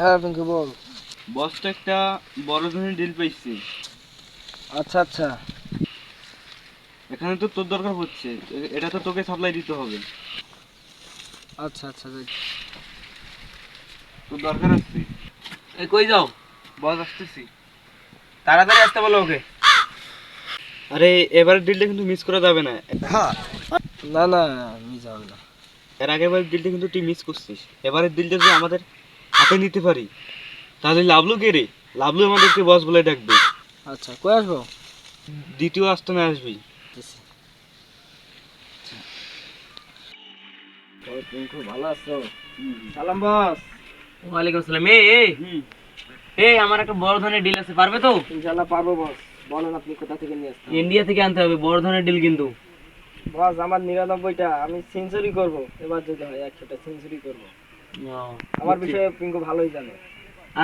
হ্যাঁ পিঙ্কু বল। বস তো একটা বড় ধরনের ডিল পাইছি। আচ্ছা আচ্ছা। এখানে তো তোর দরকার হচ্ছে, এটা তো তোকে সাপ্লাই দিতে হবে। আচ্ছা আচ্ছা যাই। তোর দরকার আছে। এই কই যাও? বস আসতেছি, তাড়াতাড়ি আসতে বলো ওকে। আরে এবারের ডিলটা কিন্তু মিস করা যাবে না। না না আমি যাব না। এর আগের বারের ডিলটা কিন্তু তুই মিস করছিস। এবারের ডিলটা যদি আমাদের হাতে নিতে পারি তাহলে লাভলু কে রে? লাভলু আমাদেরকে বস বলে ডাকবে। আচ্ছা কই আসবো? দ্বিতীয় আস্তনায় আসবি। পিঙ্কু ভালো আছো? সালাম বস। ওয়ালাইকুম আসসালাম। এই আমার একটা বড় ধরনের ডিল আছে, পারবে তো? ইনশাআল্লাহ পারবো বস। বলেন আপনি কোথা থেকে নিয়ে আসছেন? ইন্ডিয়া থেকে আনতে হবে, বড় ধরনের ডিল কিন্তু। বস আমার 99টা, আমি সেঞ্চুরি করব। এবার যদি হয় 100টা সেঞ্চুরি করব। আমার বিষয়ে পিঙ্কু ভালোই জানে।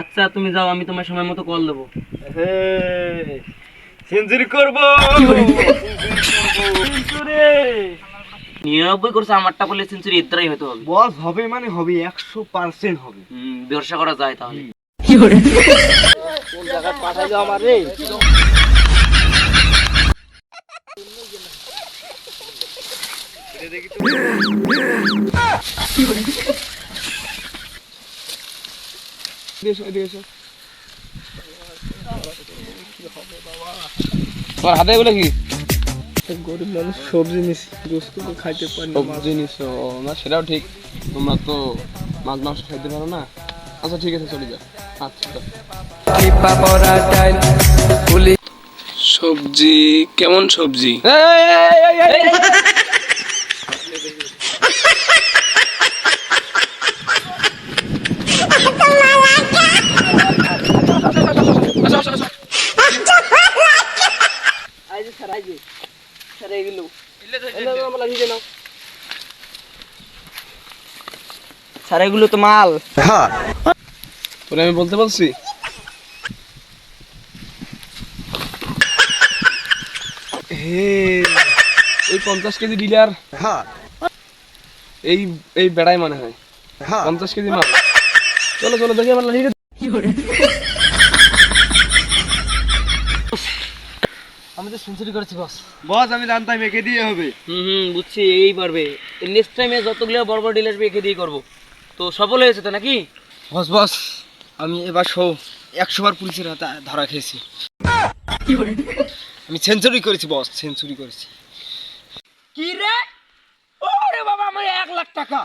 আচ্ছা তুমি যাও, আমি তোমার সময় মতো কল দেবো। হে সেঞ্চুরি করব। 99 করছে, আমারটা বলে সেঞ্চুরি এতটাই হতে হবে। বস হবে মানে হবে, 100% হবে। ব্যবসা করা যায় তাহলে। কোন জায়গায় পাঠাইলো আমার রে? তোর হাতে এগুলো কি? গরিব মানুষ সবজি নিছি, দোস্ত তো খাইতে পারি না। সবজি নিছো না, সেটাও ঠিক। তোমরা তো মাছ মাংস খাইতে পারো না। আচ্ছা ঠিক আছে, চলে যাও। আচ্ছা সবজি কেমন সবজি? IG sir IG. স্যার এগুলো এগুলো আমরা লাগিয়ে নাও। স্যার এগুলো তো মাল। তোরে আমি বলতে বলছি? হে এই 50 কেজি ডিলার, এই এই বেড়াই মনে হয় 50 কেজি মাল। চলো চলো দেখি আমার লাগিয়ে। আমি তো সেঞ্চুরি করেছি বস। বস আমি জানতাম একে দিয়ে হবে। বুঝছি, এই পারবে। নেক্সট টাইমে যতগুলো বড় বড় ডিল আসবে একে দিয়ে করবো। তো সফল হয়েছে তো নাকি? বস বস আমি এবার 100 বার পুলিশের হাতে ধরা খেয়েছি। আমি সেঞ্চুরি করেছি বস, সেঞ্চুরি করেছি। কি রে? ওরে বাবা, আমার 1 লাখ টাকা।